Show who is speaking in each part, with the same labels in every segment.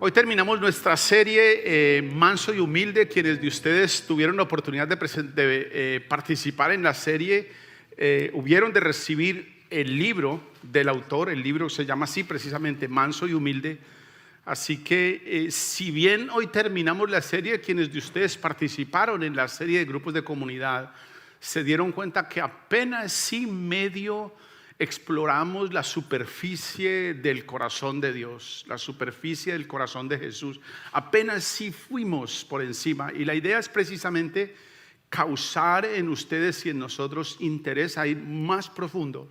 Speaker 1: Hoy terminamos nuestra serie Manso y Humilde. Quienes de ustedes tuvieron la oportunidad de participar en la serie hubieron de recibir el libro del autor. El libro se llama así precisamente, Manso y Humilde. Así que si bien hoy terminamos la serie, quienes de ustedes participaron en la serie de grupos de comunidad se dieron cuenta que apenas sí medio exploramos la superficie del corazón de Dios, la superficie del corazón de Jesús. Apenas sí fuimos por encima, y la idea es precisamente causar en ustedes y en nosotros interés a ir más profundo.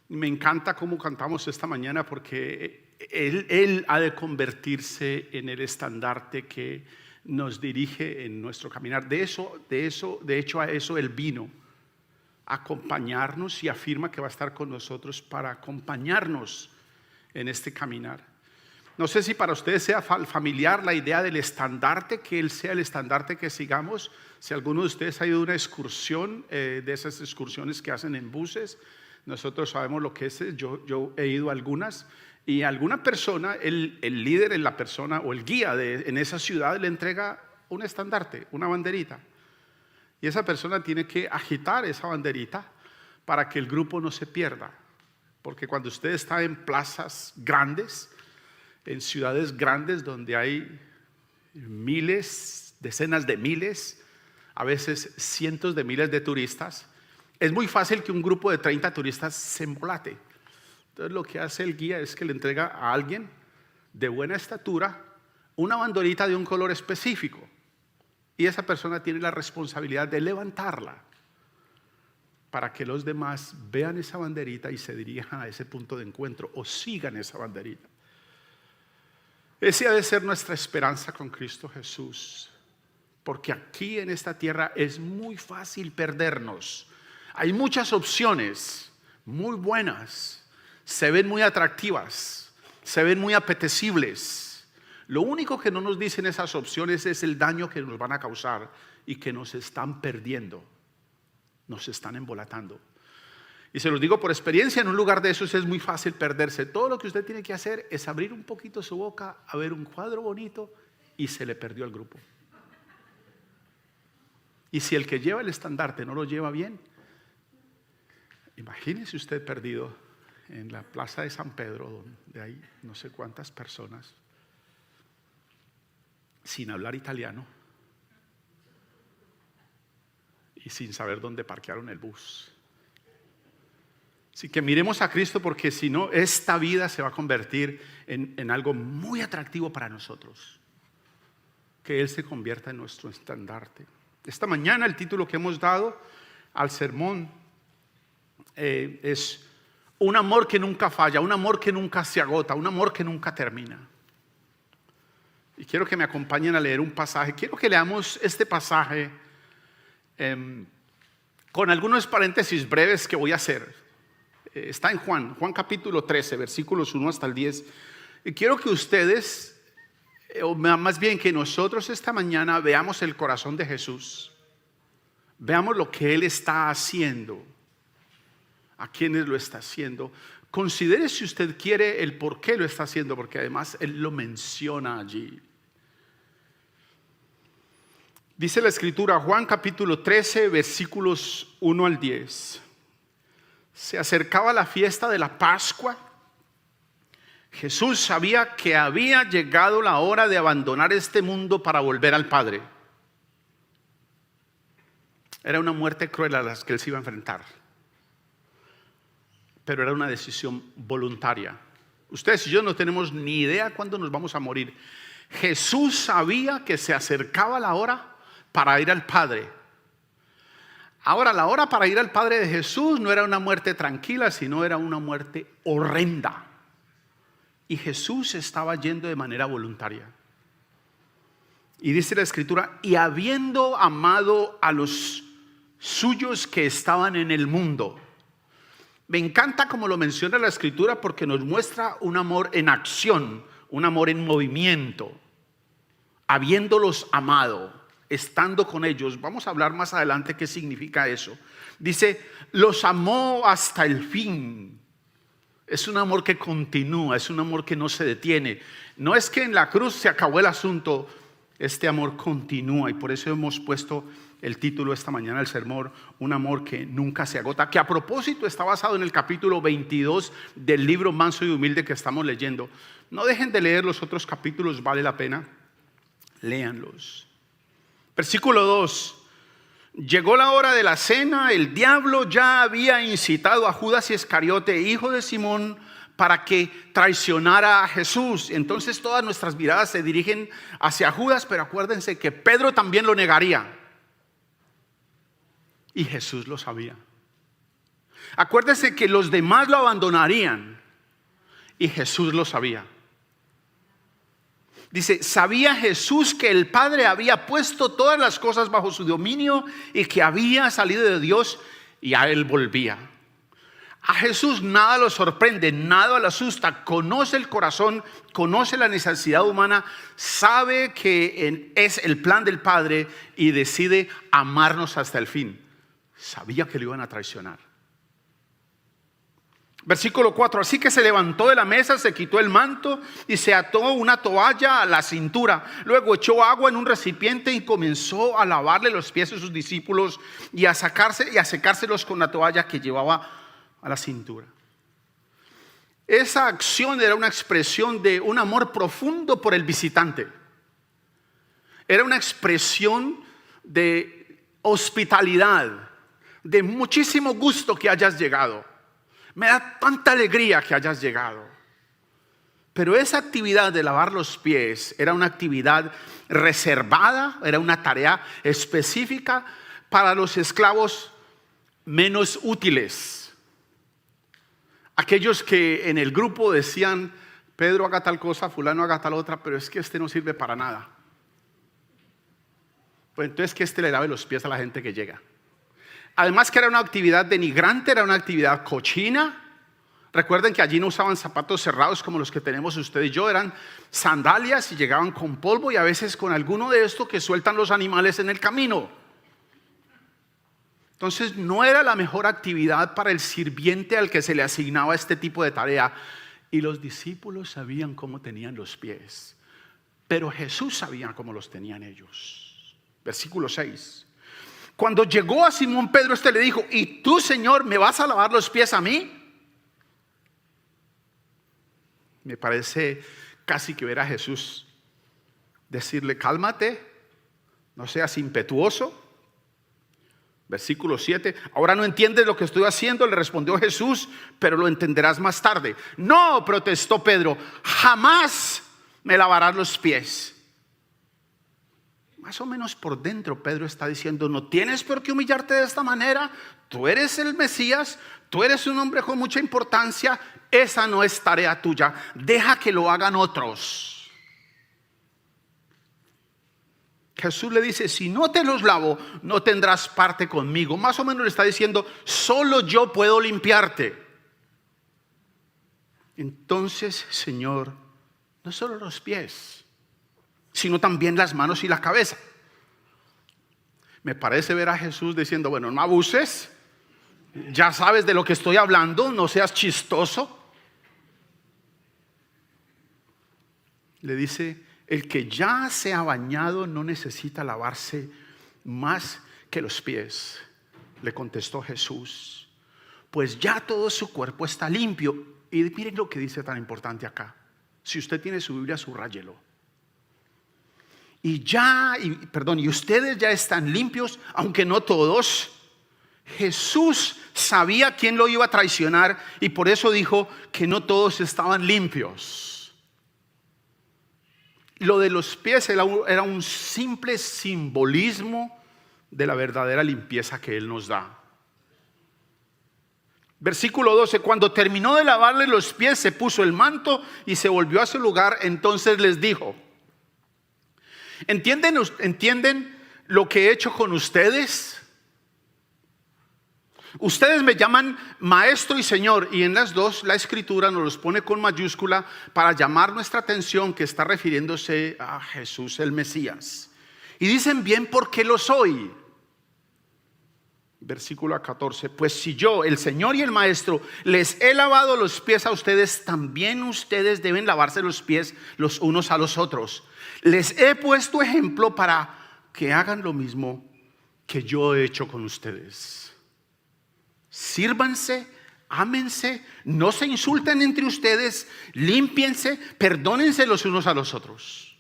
Speaker 1: Me encanta cómo cantamos esta mañana, porque Él ha de convertirse en el estandarte que nos dirige en nuestro caminar. De hecho a eso Él vino, acompañarnos, y afirma que va a estar con nosotros para acompañarnos en este caminar. No sé si para ustedes sea familiar la idea del estandarte, que Él sea el estandarte que sigamos. Si alguno de ustedes ha ido a una excursión, de esas excursiones que hacen en buses, nosotros sabemos lo que es. Yo he ido a algunas, y alguna persona, el líder en la persona o el guía en esa ciudad le entrega un estandarte, una banderita. Y esa persona tiene que agitar esa banderita para que el grupo no se pierda. Porque cuando usted está en plazas grandes, en ciudades grandes donde hay miles, decenas de miles, a veces cientos de miles de turistas, es muy fácil que un grupo de 30 turistas se embolate. Entonces lo que hace el guía es que le entrega a alguien de buena estatura una banderita de un color específico. Y esa persona tiene la responsabilidad de levantarla para que los demás vean esa banderita y se dirijan a ese punto de encuentro o sigan esa banderita. Esa ha de ser nuestra esperanza con Cristo Jesús, porque aquí en esta tierra es muy fácil perdernos. Hay muchas opciones muy buenas, se ven muy atractivas, se ven muy apetecibles. Lo único que no nos dicen esas opciones es el daño que nos van a causar y que nos están perdiendo, nos están embolatando. Y se los digo por experiencia, en un lugar de esos es muy fácil perderse. Todo lo que usted tiene que hacer es abrir un poquito su boca, a ver un cuadro bonito, y se le perdió el grupo. Y si el que lleva el estandarte no lo lleva bien, imagínese usted perdido en la plaza de San Pedro, donde hay no sé cuántas personas, sin hablar italiano y sin saber dónde parquearon el bus. Así que miremos a Cristo, porque si no, esta vida se va a convertir en algo muy atractivo para nosotros. Que Él se convierta en nuestro estandarte. Esta mañana el título que hemos dado al sermón es un amor que nunca falla, un amor que nunca se agota, un amor que nunca termina. Y quiero que me acompañen a leer un pasaje. Quiero que leamos este pasaje con algunos paréntesis breves que voy a hacer. Está en Juan capítulo 13, versículos 1 hasta el 10. Y quiero que ustedes, o más bien que nosotros esta mañana, veamos el corazón de Jesús. Veamos lo que Él está haciendo, a quienes lo está haciendo. Considere, si usted quiere, el por qué lo está haciendo, porque además Él lo menciona allí. Dice la Escritura, Juan capítulo 13, versículos 1 al 10. Se acercaba la fiesta de la Pascua. Jesús sabía que había llegado la hora de abandonar este mundo para volver al Padre. Era una muerte cruel a la que Él se iba a enfrentar, pero era una decisión voluntaria. Ustedes y yo no tenemos ni idea cuándo nos vamos a morir. Jesús sabía que se acercaba la hora para ir al Padre. Ahora, la hora para ir al Padre de Jesús no era una muerte tranquila, sino era una muerte horrenda. Y Jesús estaba yendo de manera voluntaria. Y dice la Escritura, y habiendo amado a los suyos que estaban en el mundo. Me encanta como lo menciona la Escritura, porque nos muestra un amor en acción, un amor en movimiento. Habiéndolos amado, estando con ellos. Vamos a hablar más adelante qué significa eso. Dice, los amó hasta el fin. Es un amor que continúa, es un amor que no se detiene. No es que en la cruz se acabó el asunto, este amor continúa, y por eso hemos puesto el título esta mañana del sermón, un amor que nunca se agota, que a propósito está basado en el capítulo 22 del libro Manso y Humilde que estamos leyendo. No dejen de leer los otros capítulos, vale la pena, léanlos. Versículo 2. Llegó la hora de la cena, el diablo ya había incitado a Judas Iscariote, hijo de Simón, para que traicionara a Jesús. Entonces todas nuestras miradas se dirigen hacia Judas, pero acuérdense que Pedro también lo negaría. Y Jesús lo sabía. Acuérdense que los demás lo abandonarían, y Jesús lo sabía. Dice, sabía Jesús que el Padre había puesto todas las cosas bajo su dominio y que había salido de Dios y a Él volvía. A Jesús nada lo sorprende, nada lo asusta, conoce el corazón, conoce la necesidad humana, sabe que es el plan del Padre y decide amarnos hasta el fin. Sabía que lo iban a traicionar. Versículo 4, así que se levantó de la mesa, se quitó el manto y se ató una toalla a la cintura. Luego echó agua en un recipiente y comenzó a lavarle los pies a sus discípulos y a secárselos con la toalla que llevaba a la cintura. Esa acción era una expresión de un amor profundo por el visitante. Era una expresión de hospitalidad, de muchísimo gusto que hayas llegado. Me da tanta alegría que hayas llegado. Pero esa actividad de lavar los pies era una actividad reservada, era una tarea específica para los esclavos menos útiles. Aquellos que en el grupo decían, Pedro haga tal cosa, fulano haga tal otra, pero es que este no sirve para nada. Pues entonces que este le lave los pies a la gente que llega. Además que era una actividad denigrante, era una actividad cochina. Recuerden que allí no usaban zapatos cerrados como los que tenemos usted y yo, eran sandalias y llegaban con polvo y a veces con alguno de estos que sueltan los animales en el camino. Entonces no era la mejor actividad para el sirviente al que se le asignaba este tipo de tarea. Y los discípulos sabían cómo tenían los pies, pero Jesús sabía cómo los tenían ellos. Versículo 6. Cuando llegó a Simón Pedro, le dijo, ¿y tú, Señor, me vas a lavar los pies a mí? Me parece casi que ver a Jesús decirle, cálmate, no seas impetuoso. Versículo 7, ahora no entiendes lo que estoy haciendo, le respondió Jesús, pero lo entenderás más tarde. No, protestó Pedro, jamás me lavarás los pies. Más o menos por dentro Pedro está diciendo, no tienes por qué humillarte de esta manera, tú eres el Mesías, tú eres un hombre con mucha importancia, esa no es tarea tuya, deja que lo hagan otros. Jesús le dice, si no te los lavo, no tendrás parte conmigo. Más o menos le está diciendo, solo yo puedo limpiarte. Entonces, Señor, no solo los pies, sino también las manos y la cabeza. Me parece ver a Jesús diciendo, bueno, no abuses, ya sabes de lo que estoy hablando, no seas chistoso. Le dice, el que ya se ha bañado no necesita lavarse más que los pies. Le contestó Jesús, pues ya todo su cuerpo está limpio. Y miren lo que dice tan importante acá. Si usted tiene su Biblia, subráyelo. Y ustedes ya están limpios, aunque no todos. Jesús sabía quién lo iba a traicionar y por eso dijo que no todos estaban limpios. Lo de los pies era un simple simbolismo de la verdadera limpieza que Él nos da. Versículo 12, cuando terminó de lavarle los pies, se puso el manto y se volvió a su lugar. Entonces les dijo, ¿entienden lo que he hecho con ustedes? Ustedes me llaman maestro y señor, y en las dos la escritura nos los pone con mayúscula para llamar nuestra atención que está refiriéndose a Jesús el Mesías. Y dicen bien por qué lo soy. Versículo 14. Pues si yo, el Señor y el Maestro, les he lavado los pies a ustedes, también ustedes deben lavarse los pies los unos a los otros. Les he puesto ejemplo para que hagan lo mismo que yo he hecho con ustedes. Sírvanse, ámense, no se insulten entre ustedes, límpiense, perdónense los unos a los otros.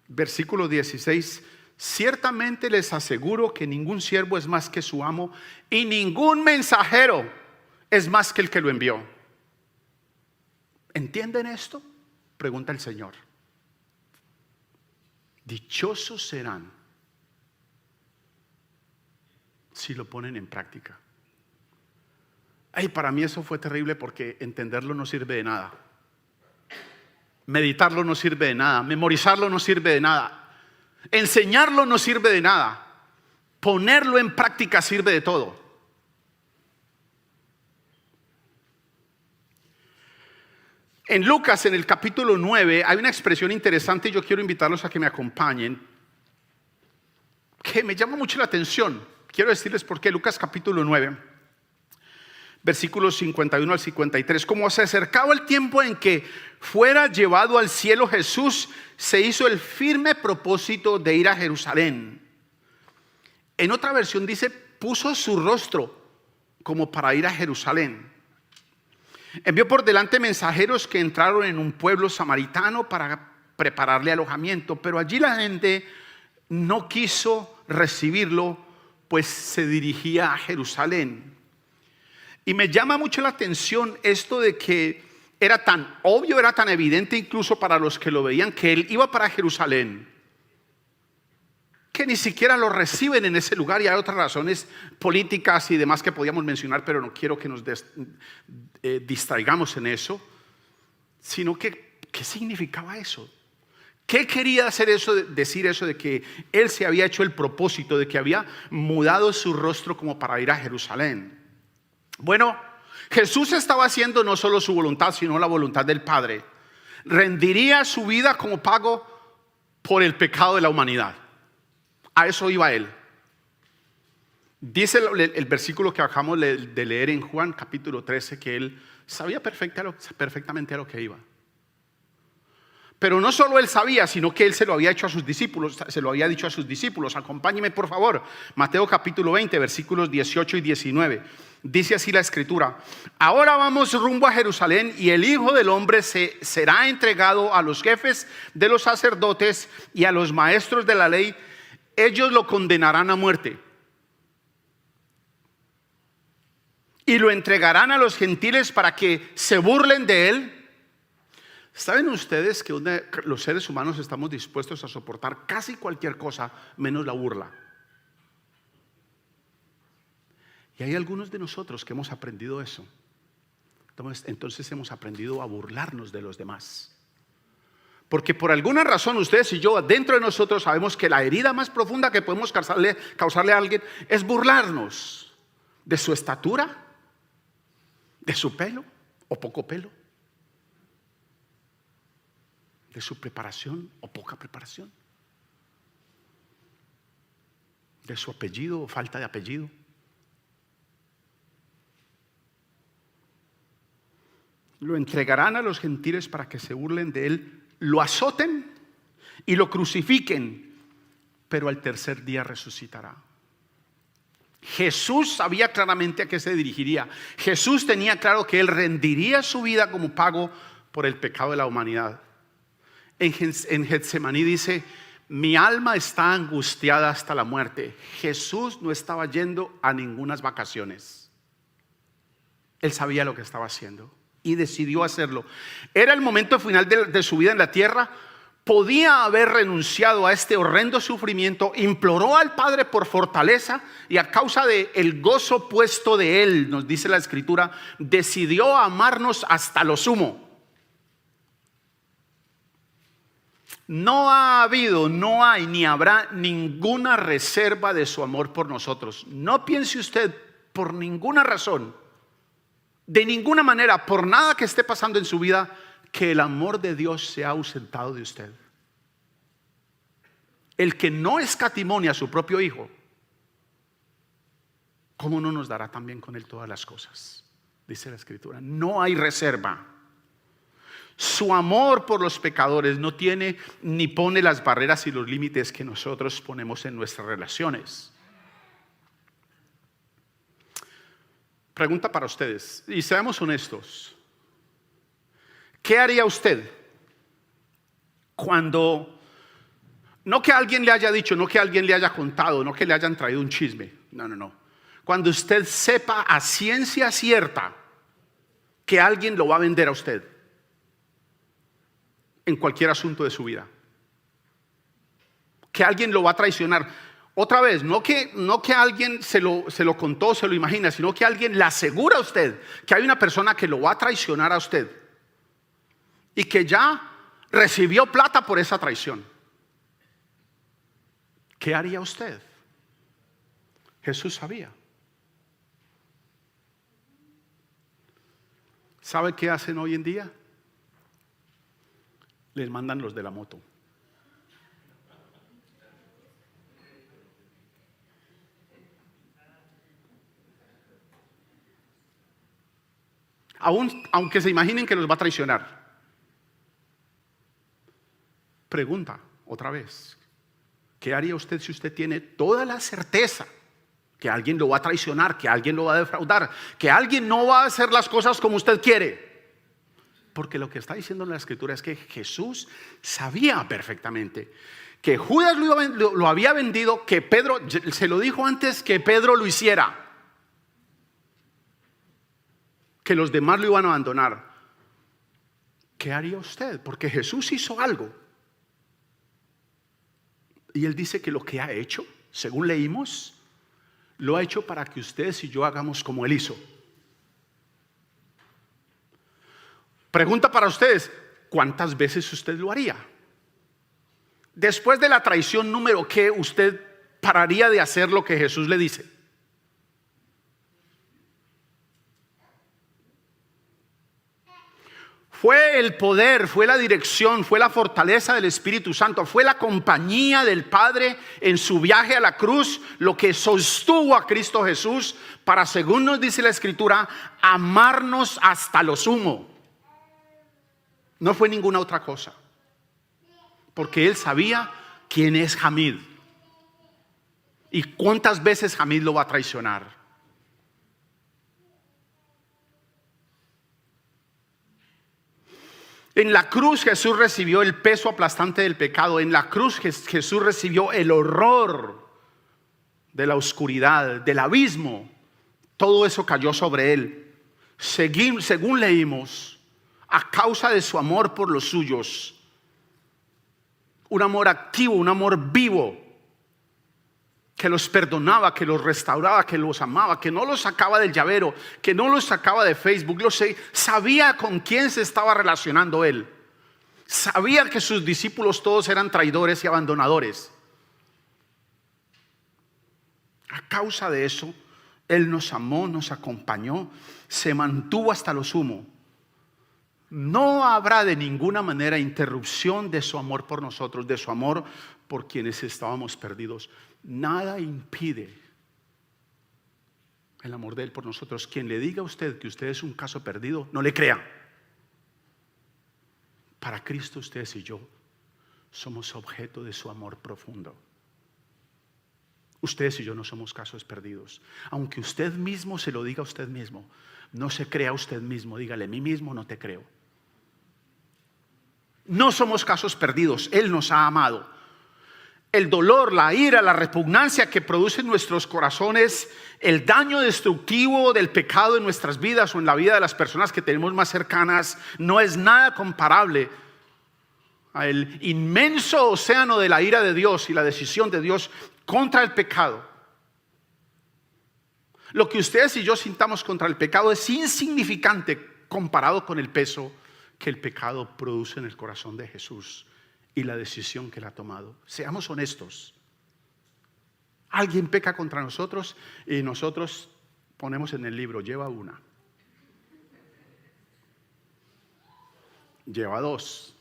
Speaker 1: Versículo 16. Ciertamente les aseguro que ningún siervo es más que su amo y ningún mensajero es más que el que lo envió. ¿Entienden esto? Pregunta el Señor. Dichosos serán si lo ponen en práctica. Ay, para mí eso fue terrible porque entenderlo no sirve de nada. Meditarlo no sirve de nada. Memorizarlo no sirve de nada. Enseñarlo no sirve de nada. Ponerlo en práctica sirve de todo. En Lucas, en el capítulo 9, hay una expresión interesante y yo quiero invitarlos a que me acompañen, que me llama mucho la atención. Quiero decirles por qué. Lucas capítulo 9, versículos 51 al 53. Como se acercaba el tiempo en que fuera llevado al cielo Jesús, se hizo el firme propósito de ir a Jerusalén. En otra versión dice, puso su rostro como para ir a Jerusalén. Envió por delante mensajeros que entraron en un pueblo samaritano para prepararle alojamiento, pero allí la gente no quiso recibirlo, pues se dirigía a Jerusalén. Y me llama mucho la atención esto de que era tan obvio, era tan evidente incluso para los que lo veían, que él iba para Jerusalén, que ni siquiera lo reciben en ese lugar. Y hay otras razones políticas y demás que podíamos mencionar, pero no quiero que nos distraigamos en eso, sino que ¿qué significaba eso? ¿Qué quería decir eso de que él se había hecho el propósito, de que había mudado su rostro como para ir a Jerusalén? Bueno, Jesús estaba haciendo no solo su voluntad, sino la voluntad del Padre. Rendiría su vida como pago por el pecado de la humanidad. A eso iba él. Dice el versículo que acabamos de leer en Juan capítulo 13 que él sabía perfectamente a lo que iba. Pero no solo él sabía, sino que él se lo había hecho a sus discípulos, se lo había dicho a sus discípulos. Acompáñenme por favor. Mateo capítulo 20, versículos 18 y 19. Dice así la escritura: ahora vamos rumbo a Jerusalén y el Hijo del Hombre será entregado a los jefes de los sacerdotes y a los maestros de la ley. Ellos lo condenarán a muerte y lo entregarán a los gentiles para que se burlen de él. ¿Saben ustedes que los seres humanos estamos dispuestos a soportar casi cualquier cosa menos la burla? Y hay algunos de nosotros que hemos aprendido eso. Entonces hemos aprendido a burlarnos de los demás. Porque por alguna razón ustedes y yo dentro de nosotros sabemos que la herida más profunda que podemos causarle a alguien es burlarnos de su estatura, de su pelo o poco pelo, de su preparación o poca preparación, de su apellido o falta de apellido. Lo entregarán a los gentiles para que se burlen de él, lo azoten y lo crucifiquen, pero al tercer día resucitará. Jesús sabía claramente a qué se dirigiría. Jesús tenía claro que él rendiría su vida como pago por el pecado de la humanidad. En Getsemaní dice: mi alma está angustiada hasta la muerte. Jesús no estaba yendo a ningunas vacaciones. Él sabía lo que estaba haciendo y decidió hacerlo. Era el momento final de su vida en la tierra. Podía haber renunciado a este horrendo sufrimiento. Imploró al Padre por fortaleza y a causa del gozo puesto de él, nos dice la Escritura, decidió amarnos hasta lo sumo. No ha habido, no hay ni habrá ninguna reserva de su amor por nosotros. No piense usted por ninguna razón, de ninguna manera, por nada que esté pasando en su vida, que el amor de Dios se ha ausentado de usted. el que no escatimó a su propio Hijo, ¿cómo no nos dará también con Él todas las cosas? Dice la Escritura, no hay reserva. Su amor por los pecadores no tiene ni pone las barreras y los límites que nosotros ponemos en nuestras relaciones. Pregunta para ustedes, y seamos honestos. ¿Qué haría usted cuando, no que alguien le haya dicho, no que alguien le haya contado, no que le hayan traído un chisme, no, cuando usted sepa a ciencia cierta que alguien lo va a vender a usted en cualquier asunto de su vida, que alguien lo va a traicionar? Otra vez, no que alguien se lo contó, se lo imagina, sino que alguien le asegura a usted que hay una persona que lo va a traicionar a usted y que ya recibió plata por esa traición. ¿Qué haría usted? Jesús sabía. ¿Sabe qué hacen hoy en día? Les mandan los de la moto. Aunque se imaginen que los va a traicionar. Pregunta otra vez, ¿qué haría usted si usted tiene toda la certeza que alguien lo va a traicionar, que alguien lo va a defraudar, que alguien no va a hacer las cosas como usted quiere? Porque lo que está diciendo en la Escritura es que Jesús sabía perfectamente que Judas lo había vendido, que Pedro, se lo dijo antes que Pedro lo hiciera, que los demás lo iban a abandonar. ¿Qué haría usted? Porque Jesús hizo algo. Y Él dice que lo que ha hecho, según leímos, lo ha hecho para que ustedes y yo hagamos como Él hizo. Pregunta para ustedes, ¿cuántas veces usted lo haría? Después de la traición número ¿qué usted pararía de hacer lo que Jesús le dice? Fue el poder, fue la dirección, fue la fortaleza del Espíritu Santo, fue la compañía del Padre en su viaje a la cruz lo que sostuvo a Cristo Jesús para, según nos dice la Escritura, amarnos hasta lo sumo. No fue ninguna otra cosa, porque Él sabía quién es Hamid y cuántas veces Hamid lo va a traicionar. En la cruz Jesús recibió el peso aplastante del pecado. En la cruz Jesús recibió el horror de la oscuridad, del abismo. Todo eso cayó sobre Él. Según leímos, a causa de su amor por los suyos, un amor activo, un amor vivo, que los perdonaba, que los restauraba, que los amaba, que no los sacaba del llavero, que no los sacaba de Facebook. Sabía con quién se estaba relacionando Él. Sabía que sus discípulos todos eran traidores y abandonadores. A causa de eso, Él nos amó, nos acompañó, se mantuvo hasta lo sumo. No habrá de ninguna manera interrupción de su amor por nosotros, de su amor por quienes estábamos perdidos. Nada impide el amor de Él por nosotros. Quien le diga a usted que usted es un caso perdido, no le crea. Para Cristo ustedes y yo somos objeto de su amor profundo. Ustedes y yo no somos casos perdidos. Aunque usted mismo se lo diga a usted mismo, no se crea a usted mismo. Dígale, a mí mismo no te creo. No somos casos perdidos. Él nos ha amado. El dolor, la ira, la repugnancia que produce en nuestros corazones, el daño destructivo del pecado en nuestras vidas o en la vida de las personas que tenemos más cercanas, no es nada comparable al inmenso océano de la ira de Dios y la decisión de Dios contra el pecado. Lo que ustedes y yo sintamos contra el pecado es insignificante comparado con el peso que el pecado produce en el corazón de Jesús y la decisión que Él ha tomado. Seamos honestos. Alguien peca contra nosotros y nosotros ponemos en el libro, lleva una, lleva dos.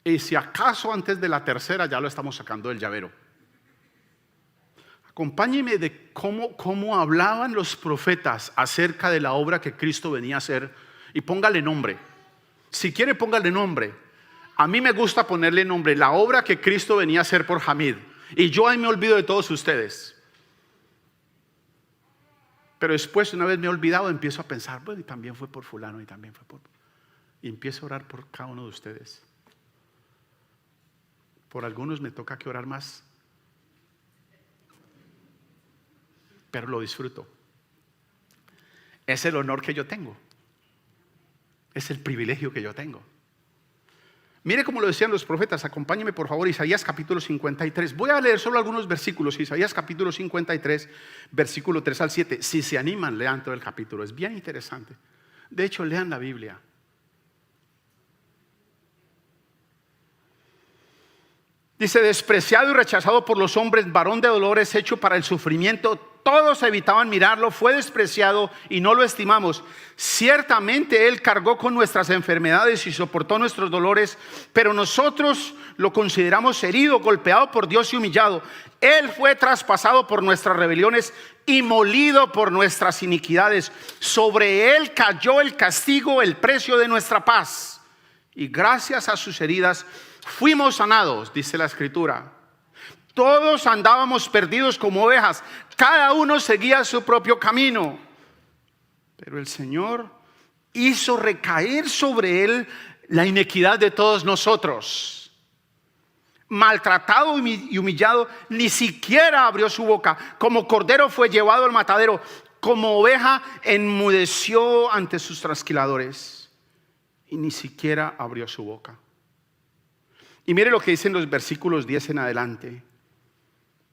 Speaker 1: Y si acaso antes de la tercera ya lo estamos sacando del llavero. Acompáñeme de cómo hablaban los profetas acerca de la obra que Cristo venía a hacer. Y póngale nombre. Si quiere, póngale nombre. A mí me gusta ponerle nombre. La obra que Cristo venía a hacer por Hamid. Y yo ahí me olvido de todos ustedes. Pero después, una vez me he olvidado, empiezo a pensar, bueno, y también fue por fulano, y también fue por... Y empiezo a orar por cada uno de ustedes. Por algunos me toca que orar más. Pero lo disfruto. Es el honor que yo tengo. Es el privilegio que yo tengo. Mire cómo lo decían los profetas. Acompáñeme por favor, Isaías capítulo 53. Voy a leer solo algunos versículos. Isaías capítulo 53, versículo 3 al 7. Si se animan, lean todo el capítulo. Es bien interesante. De hecho, lean la Biblia. Dice: despreciado y rechazado por los hombres, varón de dolores, hecho para el sufrimiento. Todos evitaban mirarlo, fue despreciado y no lo estimamos. Ciertamente Él cargó con nuestras enfermedades y soportó nuestros dolores, pero nosotros lo consideramos herido, golpeado por Dios y humillado. Él fue traspasado por nuestras rebeliones y molido por nuestras iniquidades. Sobre Él cayó el castigo, el precio de nuestra paz. Y gracias a sus heridas fuimos sanados, dice la Escritura. Todos andábamos perdidos como ovejas, cada uno seguía su propio camino. Pero el Señor hizo recaer sobre Él la iniquidad de todos nosotros. Maltratado y humillado, ni siquiera abrió su boca. Como cordero fue llevado al matadero, como oveja enmudeció ante sus trasquiladores. Y ni siquiera abrió su boca. Y mire lo que dicen los versículos 10 en adelante.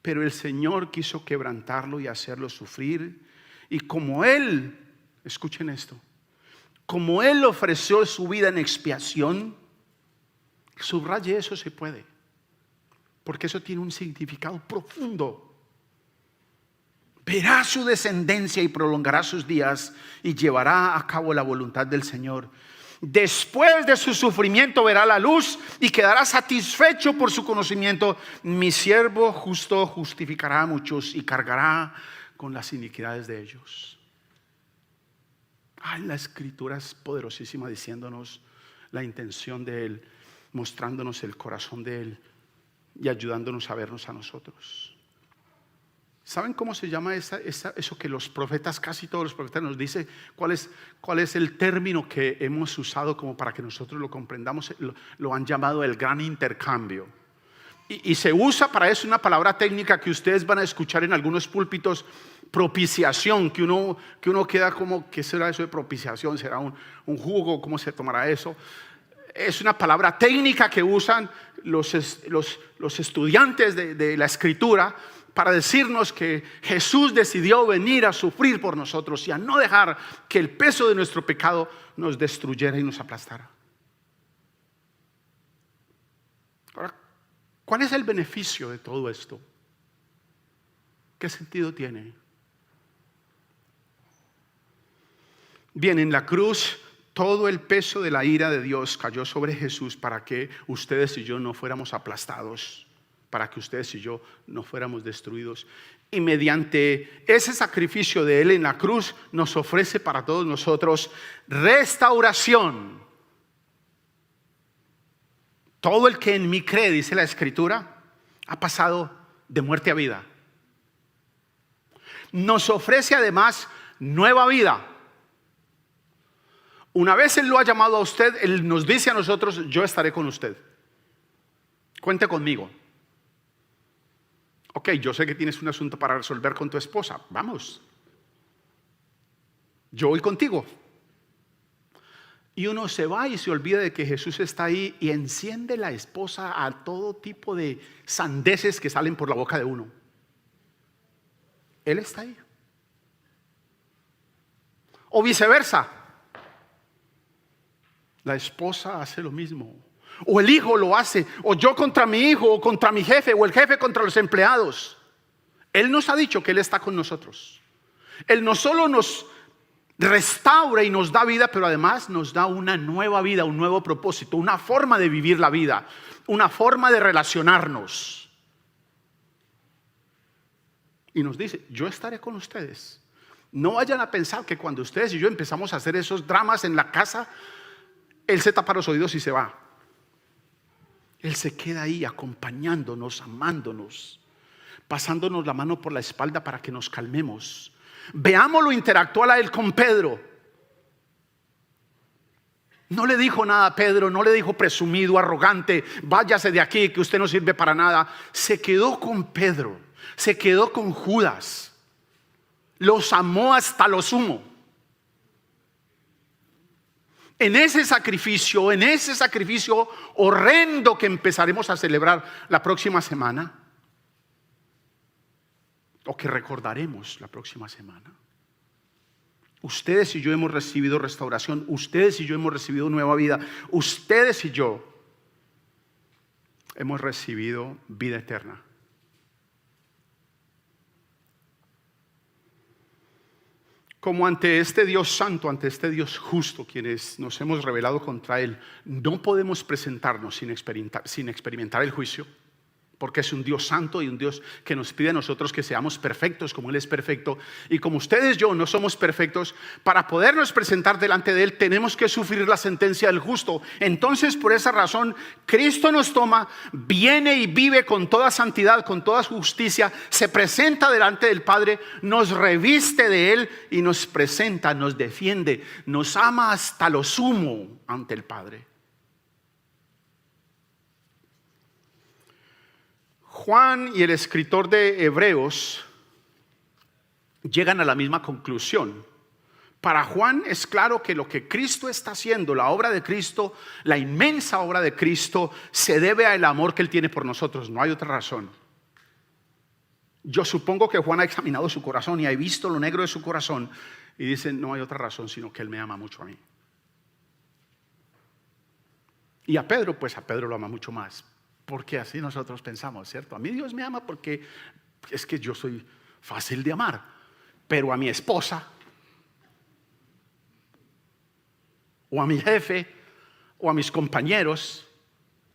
Speaker 1: Pero el Señor quiso quebrantarlo y hacerlo sufrir. Y como Él, escuchen esto, como Él ofreció su vida en expiación, subraye eso si puede, porque eso tiene un significado profundo. Verá su descendencia y prolongará sus días y llevará a cabo la voluntad del Señor. Después de su sufrimiento verá la luz y quedará satisfecho por su conocimiento. Mi siervo justo justificará a muchos y cargará con las iniquidades de ellos. La Escritura es poderosísima diciéndonos la intención de Él, mostrándonos el corazón de Él y ayudándonos a vernos a nosotros. ¿Saben cómo se llama eso que los profetas, casi todos los profetas nos dicen? ¿Cuál es el término que hemos usado como para que nosotros lo comprendamos? Lo han llamado el gran intercambio. Y se usa para eso una palabra técnica que ustedes van a escuchar en algunos púlpitos: propiciación, que uno queda como, ¿qué será eso de propiciación? ¿Será un jugo? ¿Cómo se tomará eso? Es una palabra técnica que usan los estudiantes de la Escritura para decirnos que Jesús decidió venir a sufrir por nosotros y a no dejar que el peso de nuestro pecado nos destruyera y nos aplastara. Ahora, ¿cuál es el beneficio de todo esto? ¿Qué sentido tiene? Bien, en la cruz todo el peso de la ira de Dios cayó sobre Jesús para que ustedes y yo no fuéramos aplastados, para que ustedes y yo no fuéramos destruidos. Y mediante ese sacrificio de Él en la cruz nos ofrece para todos nosotros restauración. Todo el que en mí cree, dice la Escritura, ha pasado de muerte a vida. Nos ofrece además nueva vida. Una vez Él lo ha llamado a usted, Él nos dice a nosotros: yo estaré con usted. Cuente conmigo. Ok, yo sé que tienes un asunto para resolver con tu esposa. Vamos. Yo voy contigo. Y uno se va y se olvida de que Jesús está ahí y enciende la esposa a todo tipo de sandeces que salen por la boca de uno. Él está ahí. O viceversa. La esposa hace lo mismo. O el hijo lo hace, o yo contra mi hijo, o contra mi jefe, o el jefe contra los empleados. Él nos ha dicho que Él está con nosotros. Él no solo nos restaura y nos da vida, pero además nos da una nueva vida, un nuevo propósito, una forma de vivir la vida, una forma de relacionarnos. Y nos dice, yo estaré con ustedes. No vayan a pensar que cuando ustedes y yo empezamos a hacer esos dramas en la casa, Él se tapa los oídos y se va. Él se queda ahí acompañándonos, amándonos, pasándonos la mano por la espalda para que nos calmemos. Veamos lo interactual a Él con Pedro. No le dijo nada a Pedro, no le dijo presumido, arrogante, váyase de aquí que usted no sirve para nada. Se quedó con Pedro, se quedó con Judas. Los amó hasta lo sumo. En ese sacrificio horrendo que empezaremos a celebrar la próxima semana, o que recordaremos la próxima semana, ustedes y yo hemos recibido restauración, ustedes y yo hemos recibido nueva vida, ustedes y yo hemos recibido vida eterna. Como ante este Dios santo, ante este Dios justo, quienes nos hemos rebelado contra Él, no podemos presentarnos sin experimentar el juicio, porque es un Dios santo y un Dios que nos pide a nosotros que seamos perfectos como Él es perfecto. Y como ustedes y yo no somos perfectos, para podernos presentar delante de Él tenemos que sufrir la sentencia del justo. Entonces, por esa razón, Cristo nos toma, viene y vive con toda santidad, con toda justicia, se presenta delante del Padre, nos reviste de Él y nos presenta, nos defiende, nos ama hasta lo sumo ante el Padre. Juan y el escritor de Hebreos llegan a la misma conclusión. Para Juan es claro que lo que Cristo está haciendo, la obra de Cristo, la inmensa obra de Cristo, se debe al amor que Él tiene por nosotros. No hay otra razón. Yo supongo que Juan ha examinado su corazón y ha visto lo negro de su corazón y dice, no hay otra razón sino que Él me ama mucho a mí. Y a Pedro, pues a Pedro lo ama mucho más. Porque así nosotros pensamos, ¿cierto? A mí Dios me ama porque es que yo soy fácil de amar. Pero a mi esposa, o a mi jefe, o a mis compañeros,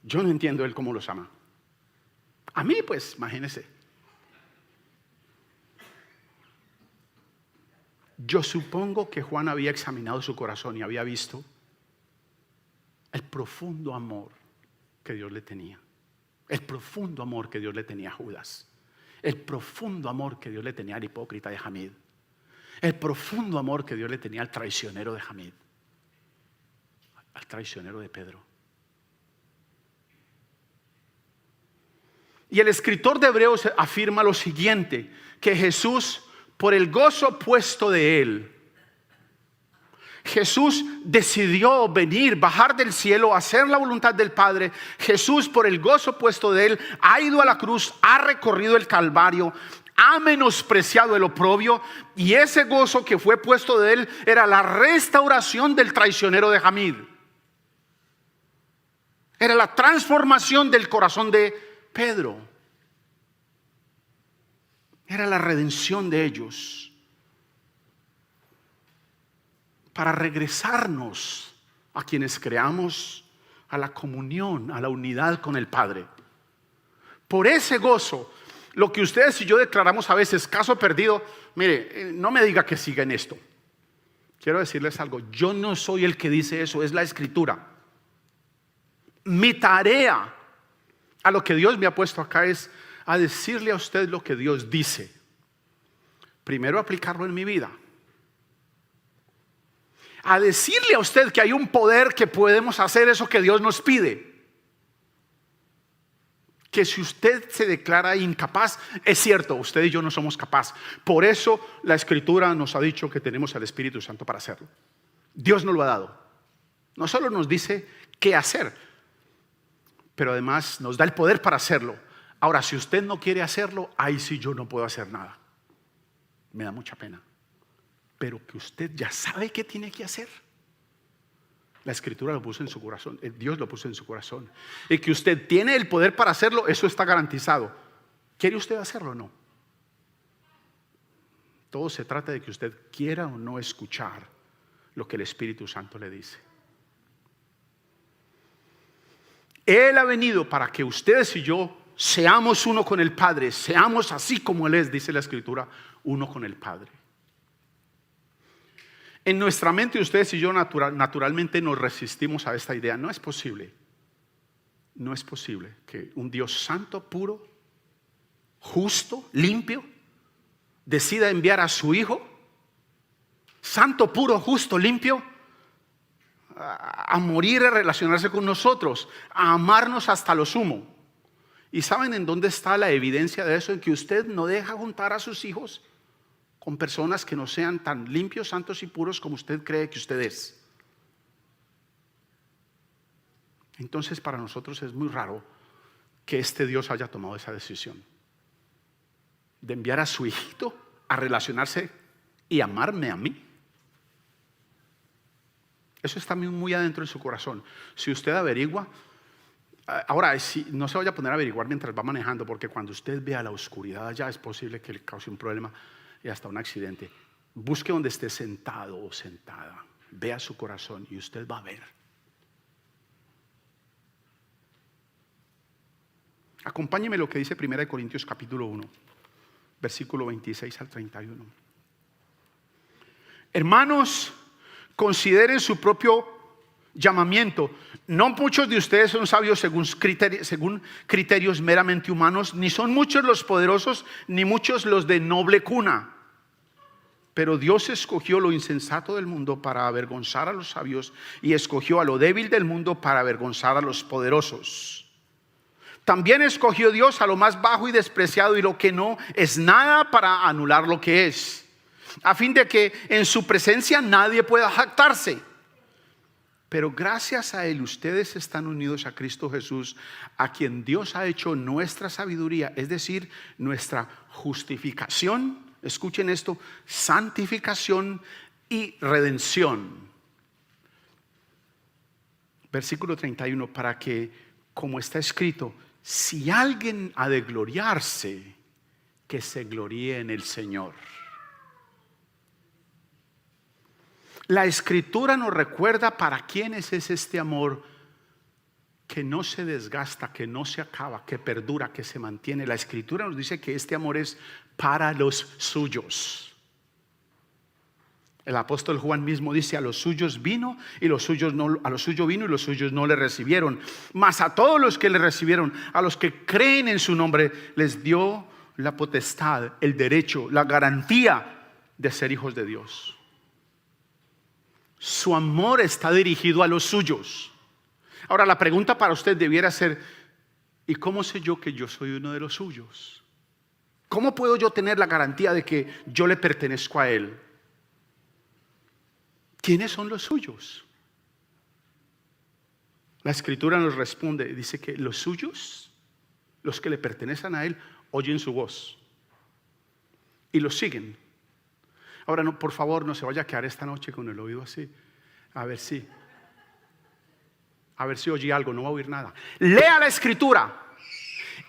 Speaker 1: yo no entiendo Él cómo los ama. A mí, pues, imagínense. Yo supongo que Juan había examinado su corazón y había visto el profundo amor que Dios le tenía. El profundo amor que Dios le tenía a Judas. El profundo amor que Dios le tenía al hipócrita de Jamid. El profundo amor que Dios le tenía al traicionero de Jamid. Al traicionero de Pedro. Y el escritor de Hebreos afirma lo siguiente, que Jesús, por el gozo puesto de Él, Jesús decidió venir, bajar del cielo, hacer la voluntad del Padre. Jesús, por el gozo puesto de Él, ha ido a la cruz, ha recorrido el Calvario, ha menospreciado el oprobio, y ese gozo que fue puesto de Él era la restauración del traicionero de Jamid. Era la transformación del corazón de Pedro. Era la redención de ellos. Para regresarnos a quienes creamos a la comunión, a la unidad con el Padre. Por ese gozo, lo que ustedes y yo declaramos a veces caso perdido, mire, no me diga que siga en esto. Quiero decirles algo, yo no soy el que dice eso, es la Escritura. Mi tarea a lo que Dios me ha puesto acá es a decirle a usted lo que Dios dice. Primero aplicarlo en mi vida. A decirle a usted que hay un poder que podemos hacer eso que Dios nos pide. Que si usted se declara incapaz, es cierto, usted y yo no somos capaces. Por eso la Escritura nos ha dicho que tenemos al Espíritu Santo para hacerlo. Dios nos lo ha dado. No solo nos dice qué hacer, pero además nos da el poder para hacerlo. Ahora, si usted no quiere hacerlo, ahí sí yo no puedo hacer nada. Me da mucha pena. Pero que usted ya sabe qué tiene que hacer. La Escritura lo puso en su corazón, Dios lo puso en su corazón. Y que usted tiene el poder para hacerlo, eso está garantizado. ¿Quiere usted hacerlo o no? Todo se trata de que usted quiera o no escuchar lo que el Espíritu Santo le dice. Él ha venido para que ustedes y yo seamos uno con el Padre, seamos así como Él es, dice la Escritura, uno con el Padre. En nuestra mente ustedes y yo naturalmente nos resistimos a esta idea. No es posible. No es posible que un Dios santo, puro, justo, limpio, decida enviar a su Hijo, santo, puro, justo, limpio, a morir, a relacionarse con nosotros, a amarnos hasta lo sumo. ¿Y saben en dónde está la evidencia de eso? En que usted no deja juntar a sus hijos con personas que no sean tan limpios, santos y puros como usted cree que usted es. Entonces para nosotros es muy raro que este Dios haya tomado esa decisión de enviar a su hijito a relacionarse y amarme a mí. Eso está muy adentro de su corazón. Si usted averigua, ahora no se vaya a poner a averiguar mientras va manejando, porque cuando usted vea la oscuridad allá es posible que le cause un problema y hasta un accidente. Busque donde esté sentado o sentada, vea su corazón y usted va a ver. Acompáñeme lo que dice 1 Corintios capítulo 1, versículo 26 al 31. Hermanos, consideren su propio llamamiento. No muchos de ustedes son sabios según criterios meramente humanos, ni son muchos los poderosos, ni muchos los de noble cuna. Pero Dios escogió lo insensato del mundo para avergonzar a los sabios, y escogió a lo débil del mundo para avergonzar a los poderosos. También escogió Dios a lo más bajo y despreciado y lo que no es nada para anular lo que es, a fin de que en su presencia nadie pueda jactarse. Pero gracias a Él ustedes están unidos a Cristo Jesús, a quien Dios ha hecho nuestra sabiduría, es decir, nuestra justificación, escuchen esto, santificación y redención. Versículo 31, para que, como está escrito, si alguien ha de gloriarse, que se gloríe en el Señor. La Escritura nos recuerda para quiénes es este amor que no se desgasta, que no se acaba, que perdura, que se mantiene. La Escritura nos dice que este amor es para los suyos. El apóstol Juan mismo dice: a los suyos vino y los suyos no le recibieron. Mas a todos los que le recibieron, a los que creen en su nombre, les dio la potestad, el derecho, la garantía de ser hijos de Dios. Su amor está dirigido a los suyos. Ahora la pregunta para usted debiera ser: ¿y cómo sé yo que yo soy uno de los suyos? ¿Cómo puedo yo tener la garantía de que yo le pertenezco a Él? ¿Quiénes son los suyos? La Escritura nos responde, dice que los suyos, los que le pertenecen a Él, oyen su voz y los siguen. Ahora, no, por favor, no se vaya a quedar esta noche con el oído así. A ver si oye algo, no va a oír nada. Lea la Escritura.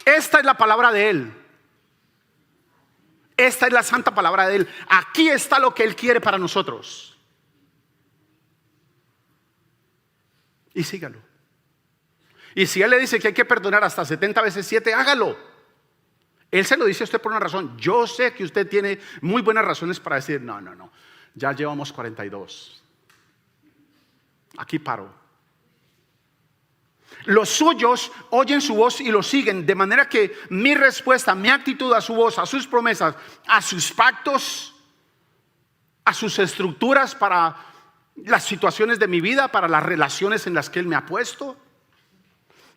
Speaker 1: Esta es la palabra de Él. Esta es la santa palabra de Él. Aquí está lo que Él quiere para nosotros. Y sígalo. Y si Él le dice que hay que perdonar hasta 70 veces 7, hágalo. Él se lo dice a usted por una razón. Yo sé que usted tiene muy buenas razones para decir: no, ya llevamos 42. Aquí paro. Los suyos oyen su voz y lo siguen, de manera que mi respuesta, mi actitud a su voz, a sus promesas, a sus pactos, a sus estructuras para las situaciones de mi vida, para las relaciones en las que Él me ha puesto,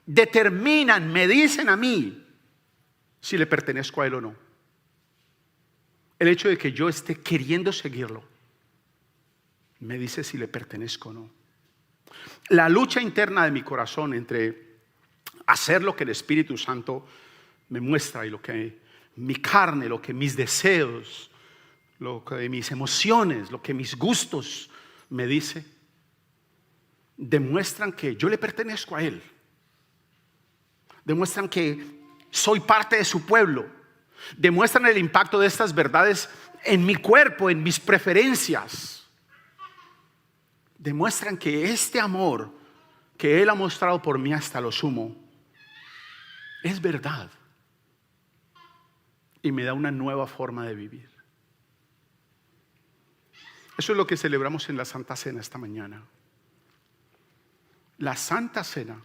Speaker 1: determinan, me dicen a mí si le pertenezco a Él o no. El hecho de que yo esté queriendo seguirlo me dice si le pertenezco o no. La lucha interna de mi corazón entre hacer lo que el Espíritu Santo me muestra y lo que mi carne, lo que mis deseos, lo que mis emociones, lo que mis gustos me dice, demuestran que yo le pertenezco a Él. Demuestran que soy parte de su pueblo. Demuestran el impacto de estas verdades en mi cuerpo, en mis preferencias, demuestran que este amor que Él ha mostrado por mí hasta lo sumo es verdad y me da una nueva forma de vivir. Eso es lo que celebramos en la Santa Cena esta mañana. La Santa Cena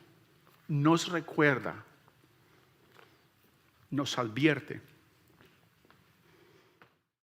Speaker 1: nos recuerda, nos advierte